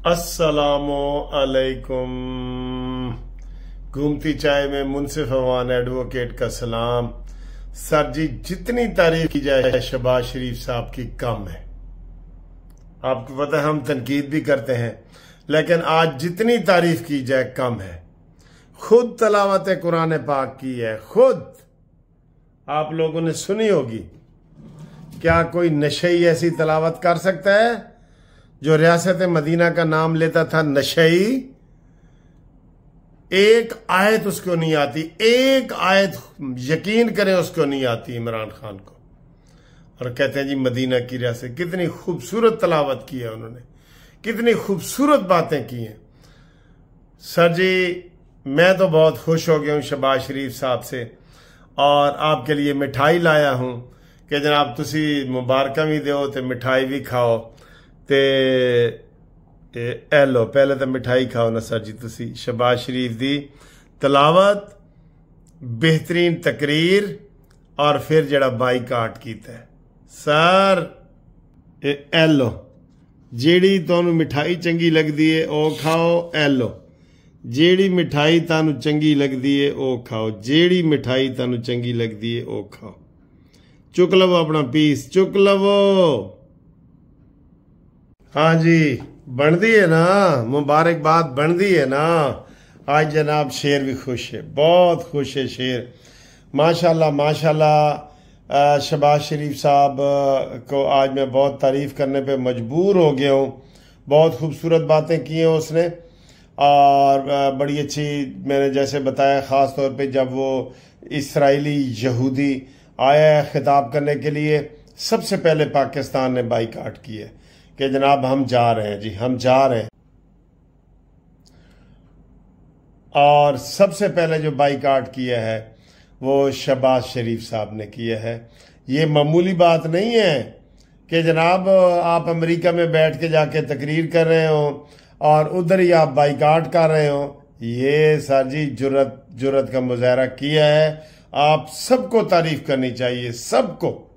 अस्सलामु अलैकुम। घूमती चाय में मुंसिफ अवान एडवोकेट का सलाम। सर जी, जितनी तारीफ की जाए शहबाज शरीफ साहब की कम है। आपको पता है हम तनकीद भी करते हैं, लेकिन आज जितनी तारीफ की जाए कम है। खुद तलावत कुरान पाक की है, खुद आप लोगों ने सुनी होगी। क्या कोई नशई ऐसी तलावत कर सकता है जो रियासत मदीना का नाम लेता था? नशई एक आयत उसको नहीं आती, एक आयत यकीन करें उसको नहीं आती इमरान खान को। और कहते हैं जी मदीना की रियासत। कितनी खूबसूरत तलावत की है उन्होंने, कितनी खूबसूरत बातें की हैं। सर जी, मैं तो बहुत खुश हो गया हूं शहबाज शरीफ साहब से, और आपके लिए मिठाई लाया हूं कि जनाब तुसी मुबारक भी दो तो मिठाई भी खाओ। ते ए लो पहले तो मिठाई खाओ ना सर जी। तुसी शहबाज शरीफ दी तलावत, बेहतरीन तकरीर, और फिर जड़ा बाईकाट कीता है सर। ए लो जेड़ी तुहानू मिठाई चंगी लगदी है ओ खाओ। ए लो जेड़ी मिठाई तानू चंगी लगदी है ओ खाओ, जेड़ी मिठाई तानू चंगी लगदी है ओ खाओ। चुक लवो अपना पीस, चुक लवो। हाँ जी, बनती है ना, मुबारकबाद बनती है ना। आज जनाब शेर भी खुश है, बहुत खुश है शेर। माशाल्लाह माशाल्लाह। शहबाज शरीफ साहब को आज मैं बहुत तारीफ करने पे मजबूर हो गया हूँ। बहुत खूबसूरत बातें की हैं उसने, और बड़ी अच्छी। मैंने जैसे बताया, ख़ास तौर पे जब वो इसराइली यहूदी आया है खिताब करने के लिए, सबसे पहले पाकिस्तान ने बाईकाट किया कि जनाब हम जा रहे हैं जी, हम जा रहे हैं। और सबसे पहले जो बाईकाट किया है वो शहबाज शरीफ साहब ने किया है। ये मामूली बात नहीं है कि जनाब आप अमेरिका में बैठ के जाके तकरीर कर रहे हो और उधर ही आप बाईकाट कर रहे हो। ये सर जी जुर्रत का मुजाहरा किया है। आप सबको तारीफ करनी चाहिए, सबको।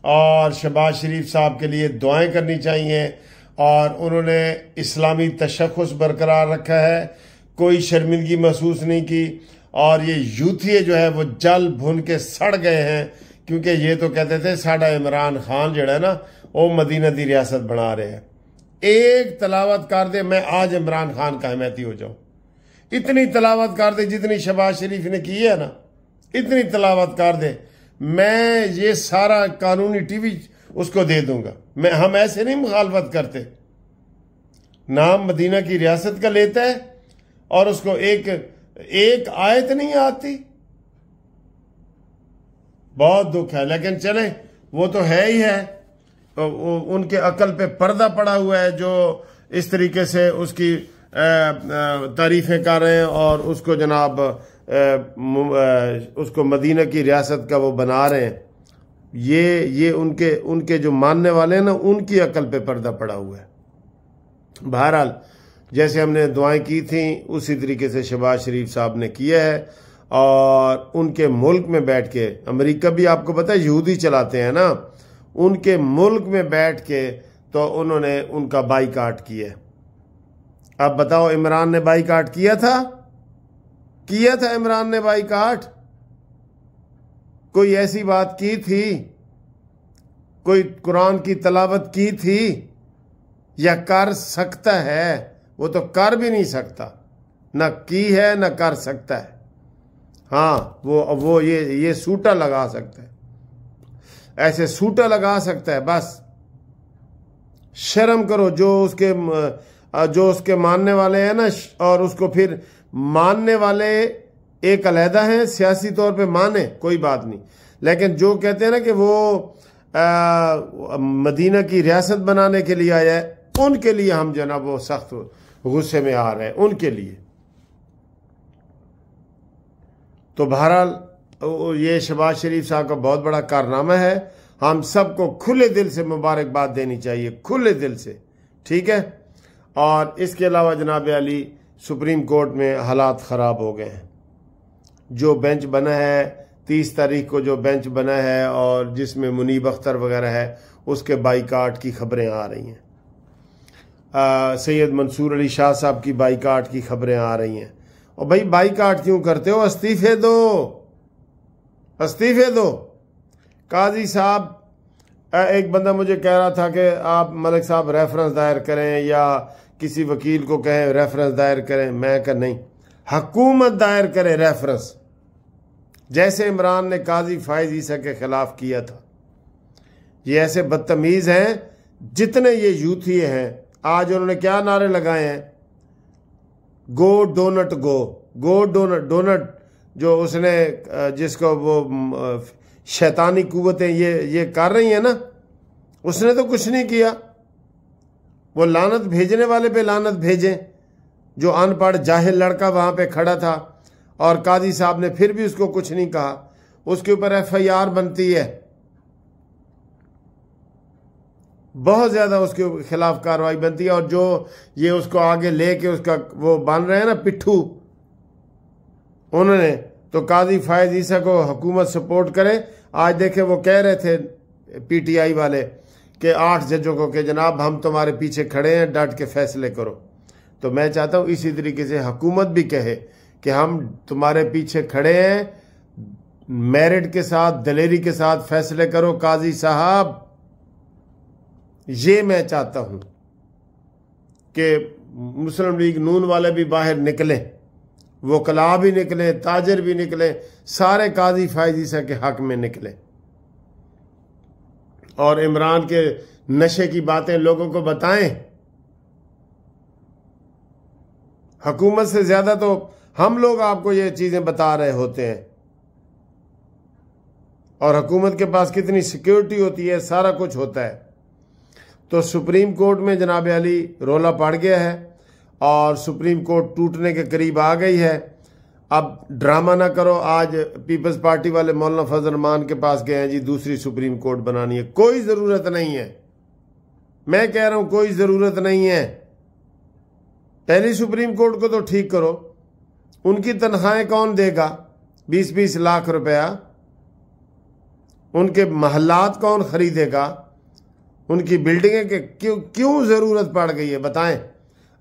और शहबाज शरीफ साहब के लिए दुआएं करनी चाहिए। और उन्होंने इस्लामी तशख़्ख़ुस बरकरार रखा है, कोई शर्मिंदगी महसूस नहीं की। और ये यूथिये जो है वो जल भुन के सड़ गए हैं, क्योंकि ये तो कहते थे साडा इमरान खान जड़ा है ना वो मदीना दी रियासत बना रहे हैं। एक तलावत कर दे, मैं आज इमरान खान का हमायती हो जाऊं। इतनी तलावत कर दे जितनी शहबाज शरीफ ने की है ना, इतनी तलावत कर दे, मैं ये सारा कानूनी टीवी उसको दे दूंगा। हम ऐसे नहीं मुखालफत करते। नाम मदीना की रियासत का लेता है और उसको एक आयत नहीं आती। बहुत दुख है, लेकिन चले वो तो है ही है। उनके अकल पे पर्दा पड़ा हुआ है जो इस तरीके से उसकी तारीफें कर रहे हैं और उसको जनाब उसको मदीना की रियासत का वो बना रहे हैं। ये उनके जो मानने वाले हैं ना, उनकी अकल पे पर्दा पड़ा हुआ है। बहरहाल जैसे हमने दुआएं की थी उसी तरीके से शहबाज शरीफ साहब ने किया है। और उनके मुल्क में बैठ के, अमेरिका भी आपको पता है यहूदी चलाते हैं ना, उनके मुल्क में बैठ के तो उन्होंने उनका बाईकाट किया है। अब बताओ, इमरान ने बाईकाट किया था इमरान ने बाईकाट? कोई ऐसी बात की थी? कोई कुरान की तलावत की थी? या कर सकता है? वो तो कर भी नहीं सकता, ना की है ना कर सकता है। हाँ, वो ये सूटा लगा सकता है, ऐसे सूटा लगा सकता है। बस शर्म करो जो उसके मानने वाले हैं ना, और उसको फिर मानने वाले एक अलहदा हैं, सियासी तौर पे माने कोई बात नहीं, लेकिन जो कहते हैं ना कि वो मदीना की रियासत बनाने के लिए आया है, उनके लिए हम जनाब वो सख्त गुस्से में आ रहे हैं, उनके लिए। तो बहरहाल ये शहबाज शरीफ साहब का बहुत बड़ा कारनामा है। हम सबको खुले दिल से मुबारकबाद देनी चाहिए, खुले दिल से, ठीक है। और इसके अलावा जनाब अली, सुप्रीम कोर्ट में हालात ख़राब हो गए हैं। जो बेंच बना है 30 तारीख को, जो बेंच बना है और जिसमें मुनीब अख्तर वगैरह है, उसके बाईकाट की खबरें आ रही हैं। सैयद मंसूर अली शाह साहब की बाइकाट की खबरें आ रही हैं। और भाई बाइकाट क्यों करते हो? इस्तीफे दो, इस्तीफे दो। काजी साहब, एक बंदा मुझे कह रहा था कि आप मलिक साहब रेफरेंस दायर करें या किसी वकील को कहें रेफरेंस दायर करें। मैं कहा नहीं, हुकूमत दायर करे रेफरेंस, जैसे इमरान ने काजी फायज ईसा के खिलाफ किया था। ये ऐसे बदतमीज हैं, जितने ये यूथी हैं। आज उन्होंने क्या नारे लगाए हैं? गो डोनट गो, गो डोनट। डोनट जो उसने जिसको वो शैतानी कुव्वतें ये कर रही हैं ना, उसने तो कुछ नहीं किया। वो लानत भेजने वाले पे लानत भेजें, जो अनपढ़ जाहिल लड़का वहां पे खड़ा था और काजी साहब ने फिर भी उसको कुछ नहीं कहा। उसके ऊपर FIR बनती है, बहुत ज्यादा उसके खिलाफ कार्रवाई बनती है। और जो ये उसको आगे लेके उसका वो बन रहे हैं ना पिट्ठू, उन्होंने तो काजी फायज ईसा को हुकूमत सपोर्ट करे। आज देखे वो कह रहे थे PTI वाले कि 8 जजों को कि जनाब हम तुम्हारे पीछे खड़े हैं, डट के फैसले करो। तो मैं चाहता हूं इसी तरीके से हुकूमत भी कहे कि हम तुम्हारे पीछे खड़े हैं, मेरिट के साथ, दलेरी के साथ फैसले करो काजी साहब। ये मैं चाहता हूं कि मुस्लिम लीग नून वाले भी बाहर निकले, वकला भी निकले, ताजर भी निकले, सारे काजी फायज ईसा के हक में निकले और इमरान के नशे की बातें लोगों को बताएं। हुकूमत से ज्यादा तो हम लोग आपको ये चीजें बता रहे होते हैं। और हुकूमत के पास कितनी सिक्योरिटी होती है, सारा कुछ होता है। तो सुप्रीम कोर्ट में जनाब अली रोला पड़ गया है और सुप्रीम कोर्ट टूटने के करीब आ गई है। अब ड्रामा ना करो। आज पीपल्स पार्टी वाले मौलाना फजल रहमान के पास गए हैं, जी दूसरी सुप्रीम कोर्ट बनानी है। कोई जरूरत नहीं है, मैं कह रहा हूं कोई जरूरत नहीं है। पहली सुप्रीम कोर्ट को तो ठीक करो। उनकी तनख्वाहें कौन देगा? 20-20 लाख रुपया। उनके महल्लात कौन खरीदेगा? उनकी बिल्डिंगें के क्यों जरूरत पड़ गई है बताएं?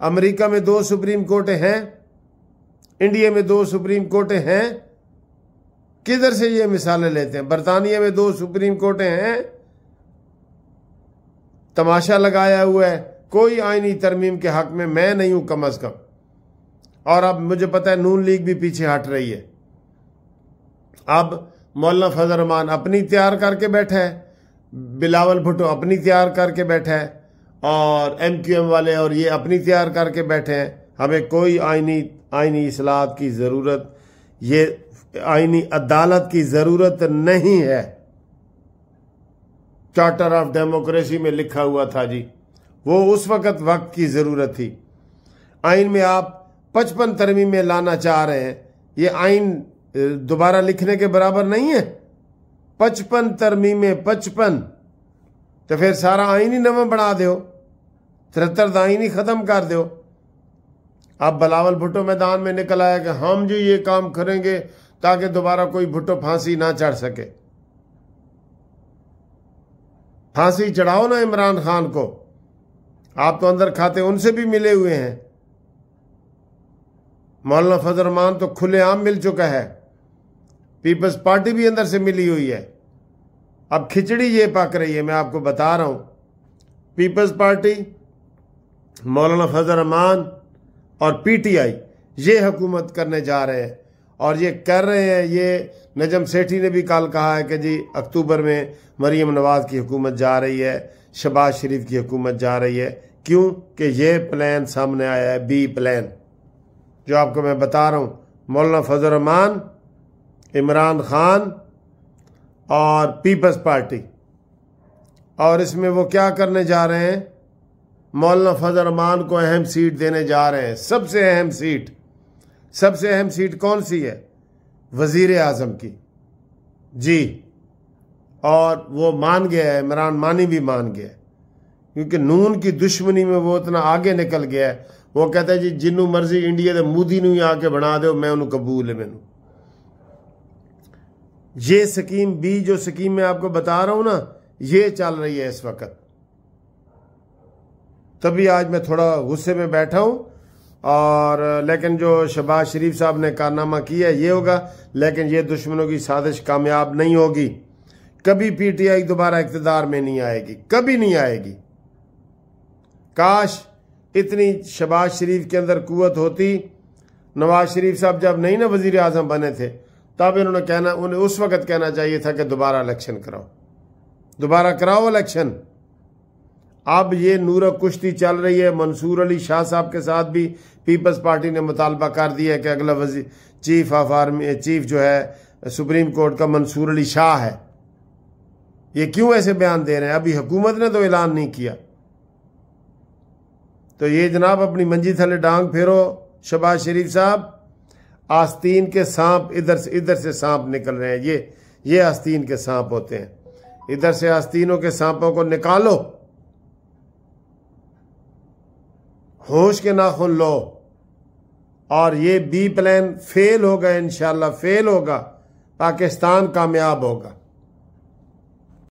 अमेरिका में 2 सुप्रीम कोर्टें हैं, इंडिया में 2 सुप्रीम कोर्टें हैं। किधर से ये मिसालें लेते हैं? बरतानिया में 2 सुप्रीम कोर्टें हैं। तमाशा लगाया हुआ है। कोई आईनी तरमीम के हक में मैं नहीं हूं कम अज कम। और अब मुझे पता है नून लीग भी पीछे हट रही है। अब मौलाना फजल रहमान अपनी तैयार करके बैठा है, बिलावल भुट्टो अपनी तैयार करके बैठा है और MQM वाले और ये अपनी तैयार करके बैठे हैं। हमें कोई आईनी इस्लाहत की जरूरत, ये आईनी अदालत की जरूरत नहीं है। चार्टर ऑफ डेमोक्रेसी में लिखा हुआ था जी, वो उस वक्त की जरूरत थी। आइन में आप 55 तरमीमें लाना चाह रहे हैं, ये आइन दोबारा लिखने के बराबर नहीं है। 55 तरमीमें, 55। तो फिर सारा आइन ही नवा बना दो, 73 आइन ही खत्म कर दो। अब बिलावल भुट्टो मैदान में निकल आया कि हम जो ये काम करेंगे ताकि दोबारा कोई भुट्टो फांसी ना चढ़ सके। फांसी चढ़ाओ ना इमरान खान को, आप तो अंदर खाते उनसे भी मिले हुए हैं। मौलाना फजल रहमान तो खुलेआम मिल चुका है, पीपल्स पार्टी भी अंदर से मिली हुई है। अब खिचड़ी ये पक रही है, मैं आपको बता रहा हूं। पीपल्स पार्टी, मौलाना फजल रहमान और PTI ये हुकूमत करने जा रहे हैं और ये कर रहे हैं। ये नजम सेठी ने भी कल कहा है कि जी अक्टूबर में मरीम नवाज की हुकूमत जा रही है, शहबाज शरीफ की हुकूमत जा रही है। क्यों कि ये प्लान सामने आया है, B प्लान, जो आपको मैं बता रहा हूं। मौलाना फजल रहमान, इमरान खान और पीपल्स पार्टी। और इसमें वो क्या करने जा रहे हैं? मौलाना फजल रहमान को अहम सीट देने जा रहे हैं, सबसे अहम सीट। सबसे अहम सीट कौन सी है? वजीर आजम की जी। और वो मान गया है, इमरान मानी भी मान गया है, क्योंकि नून की दुश्मनी में वो इतना आगे निकल गया है। वो कहता है जी जिन्नू मर्जी इंडिया के मोदी नू ही आके बना दो, मैं उन्हें कबूल है। मैनू ये स्कीम B, जो स्कीम मैं आपको बता रहा हूं ना, ये चल रही है इस वक्त। तभी आज मैं थोड़ा गुस्से में बैठा हूं। और लेकिन जो शहबाज शरीफ साहब ने कारनामा किया ये होगा, लेकिन ये दुश्मनों की साजिश कामयाब नहीं होगी। कभी पीटीआई दोबारा इख्तिदार में नहीं आएगी, कभी नहीं आएगी। काश इतनी शहबाज शरीफ के अंदर कुव्वत होती। नवाज शरीफ साहब जब नहीं ना वजीर आजम बने थे, तब उन्हें उस वक्त कहना चाहिए था कि दोबारा इलेक्शन कराओ, दोबारा कराओ इलेक्शन। अब ये नूर कुश्ती चल रही है। मंसूर अली शाह साहब के साथ भी पीपल्स पार्टी ने मुतालबा कर दिया है कि अगला चीफ जो है सुप्रीम कोर्ट का मंसूर अली शाह है। ये क्यों ऐसे बयान दे रहे हैं? अभी हुकूमत ने तो ऐलान नहीं किया। तो ये जनाब अपनी मंजी थले डांग फेरो शहबाज शरीफ साहब। आस्तीन के सांप इधर से सांप निकल रहे हैं। ये आस्तीन के सांप होते हैं। इधर से आस्तीनों के सांपों को निकालो, होश के नाखून लो। और ये बी प्लान फेल होगा, इंशाल्लाह फेल होगा। पाकिस्तान कामयाब होगा।